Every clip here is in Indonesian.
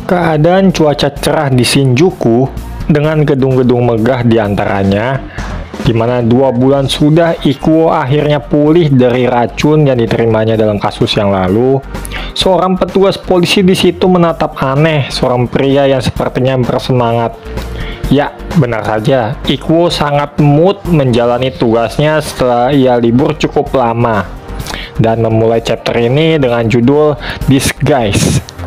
Keadaan cuaca cerah di Shinjuku dengan gedung-gedung megah di antaranya, di mana 2 bulan sudah Ikuo akhirnya pulih dari racun yang diterimanya dalam kasus yang lalu. Seorang petugas polisi di situ menatap aneh seorang pria yang sepertinya bersemangat. Ya, benar saja, Ikuo sangat mood menjalani tugasnya setelah ia libur cukup lama. Dan memulai chapter ini dengan judul Disguise.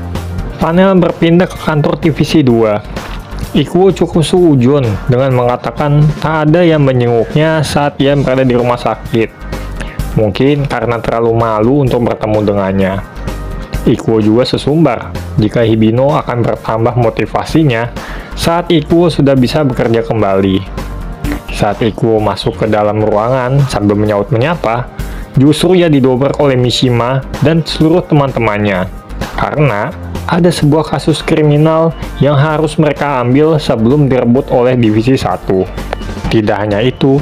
Panel berpindah ke kantor divisi 2. Ikuo cukup seujun dengan mengatakan tak ada yang menjenguknya saat ia berada di rumah sakit. Mungkin karena terlalu malu untuk bertemu dengannya. Ikuo juga sesumbar jika Hibino akan bertambah motivasinya saat Ikuo sudah bisa bekerja kembali. Saat Ikuo masuk ke dalam ruangan sambil menyaut menyapa, justru ia didobrak oleh Mishima dan seluruh teman-temannya. Karena ada sebuah kasus kriminal yang harus mereka ambil sebelum direbut oleh divisi 1. Tidak hanya itu,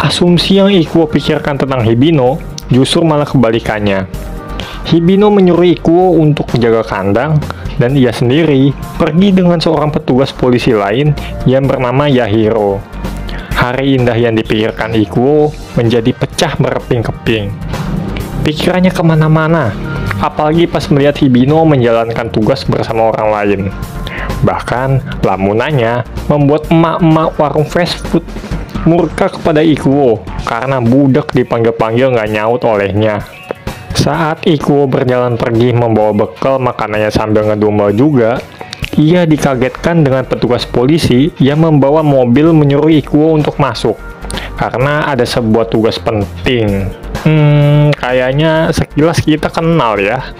asumsi yang Ikuo pikirkan tentang Hibino justru malah kebalikannya. Hibino menyuruh Ikuo untuk menjaga kandang, dan ia sendiri pergi dengan seorang petugas polisi lain yang bernama Yahiro. Hari indah yang dipikirkan Ikuo menjadi pecah berkeping-keping. Pikirannya kemana-mana, apalagi pas melihat Hibino menjalankan tugas bersama orang lain. Bahkan, lamunannya membuat emak-emak warung fast food murka kepada Ikuo karena budak dipanggil-panggil nggak nyaut olehnya. Saat Ikuo berjalan pergi membawa bekal makanannya sambil ngedumel juga, ia dikagetkan dengan petugas polisi yang membawa mobil menyuruh Ikuo untuk masuk karena ada sebuah tugas penting. Kayaknya sekilas kita kenal ya.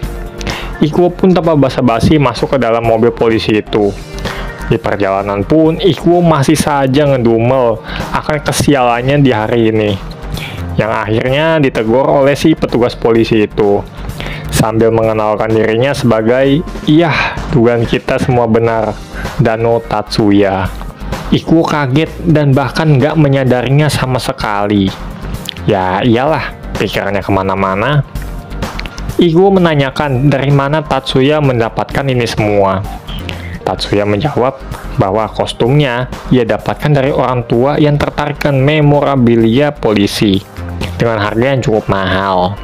Ikuo pun tanpa basa-basi masuk ke dalam mobil polisi itu. Di perjalanan pun, Ikuo masih saja ngedumel akan kesialannya di hari ini, yang akhirnya ditegur oleh si petugas polisi itu, sambil mengenalkan dirinya sebagai, "Iya, dugaan kita semua benar, Dano Tatsuya." Ikuo kaget dan bahkan nggak menyadarinya sama sekali. Ya iyalah, pikirannya kemana-mana. Ikuo menanyakan dari mana Tatsuya mendapatkan ini semua. Tatsuya menjawab bahwa kostumnya ia dapatkan dari orang tua yang tertarikkan memorabilia polisi dengan harga yang cukup mahal.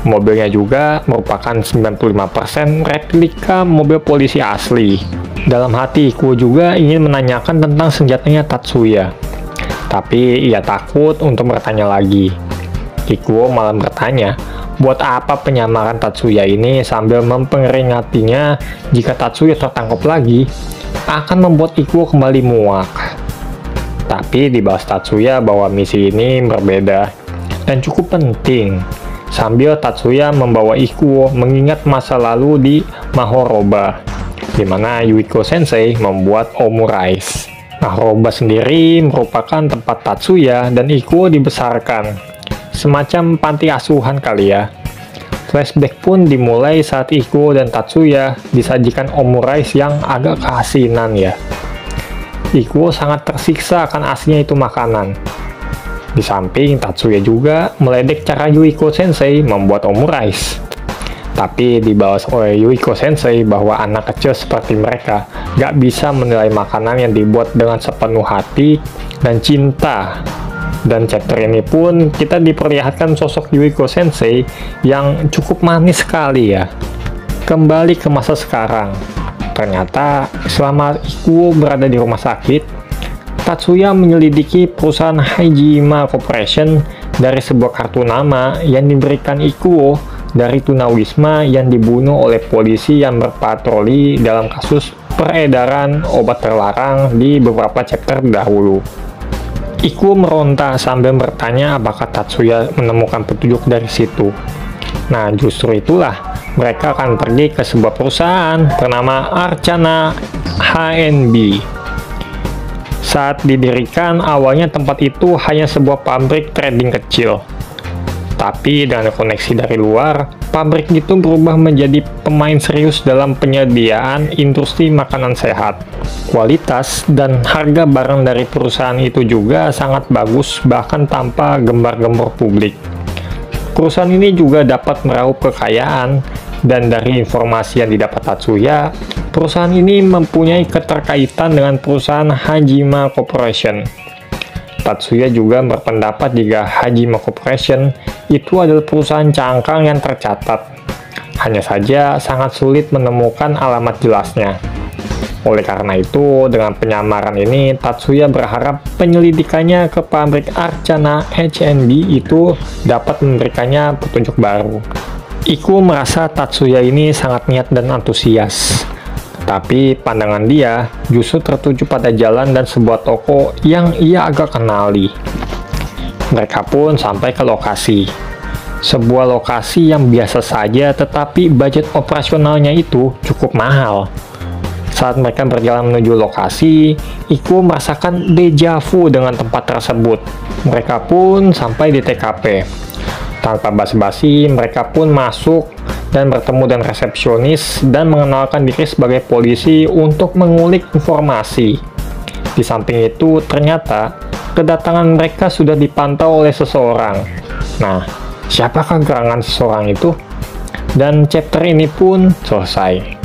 Mobilnya juga merupakan 95% replika mobil polisi asli. Dalam hati, Ikuo juga ingin menanyakan tentang senjatanya Tatsuya, tapi ia takut untuk bertanya lagi. Ikuo malah bertanya, buat apa penyamaran Tatsuya ini sambil memperingatinya jika Tatsuya tertangkap lagi, akan membuat Ikuo kembali muak. Tapi dibalas Tatsuya bahwa misi ini berbeda dan cukup penting, sambil Tatsuya membawa Ikuo mengingat masa lalu di Mahoroba, di mana Yuiko Sensei membuat omurice. Mahoroba sendiri merupakan tempat Tatsuya dan Ikuo dibesarkan. Semacam panti asuhan kali ya. Flashback pun dimulai saat Ikuo dan Tatsuya disajikan omurice yang agak keasinan ya. Ikuo sangat tersiksa akan asinnya itu makanan. Di samping Tatsuya juga meledek cara Yuiko Sensei membuat omurice. Tapi dibalas oleh Yuiko Sensei bahwa anak kecil seperti mereka gak bisa menilai makanan yang dibuat dengan sepenuh hati dan cinta. Dan chapter ini pun kita diperlihatkan sosok Yuiko Sensei yang cukup manis sekali ya. Kembali ke masa sekarang, ternyata selama Ikuo berada di rumah sakit, Tatsuya menyelidiki perusahaan Haijima Corporation dari sebuah kartu nama yang diberikan Ikuo dari tunawisma yang dibunuh oleh polisi yang berpatroli dalam kasus peredaran obat terlarang di beberapa chapter dahulu. Ikuo meronta sambil bertanya apakah Tatsuya menemukan petunjuk dari situ. Nah, justru itulah mereka akan pergi ke sebuah perusahaan bernama Arcana HNB. Saat didirikan, awalnya tempat itu hanya sebuah pabrik trading kecil. Tapi dengan koneksi dari luar, pabrik itu berubah menjadi pemain serius dalam penyediaan industri makanan sehat. Kualitas dan harga barang dari perusahaan itu juga sangat bagus, bahkan tanpa gembar-gembor publik. Perusahaan ini juga dapat meraup kekayaan, dan dari informasi yang didapat Tatsuya, Perusahaan ini mempunyai keterkaitan dengan perusahaan Hajima Corporation. Tatsuya juga berpendapat jika Hajima Corporation itu adalah perusahaan cangkang yang tercatat. Hanya saja sangat sulit menemukan alamat jelasnya. Oleh karena itu, dengan penyamaran ini, Tatsuya berharap penyelidikannya ke pabrik Archana H&B itu dapat memberikannya petunjuk baru. Ikuo merasa Tatsuya ini sangat niat dan antusias. Tapi pandangan dia justru tertuju pada jalan dan sebuah toko yang ia agak kenali. Mereka pun sampai ke lokasi. Sebuah lokasi yang biasa saja, tetapi budget operasionalnya itu cukup mahal. Saat mereka berjalan menuju lokasi, Ikuo merasakan deja vu dengan tempat tersebut. Mereka pun sampai di TKP. Tanpa basa-basi, mereka pun masuk dan bertemu dengan resepsionis dan mengenalkan diri sebagai polisi untuk mengulik informasi. Di samping itu, ternyata kedatangan mereka sudah dipantau oleh seseorang. Nah, siapakah gerangan seseorang itu? Dan chapter ini pun selesai.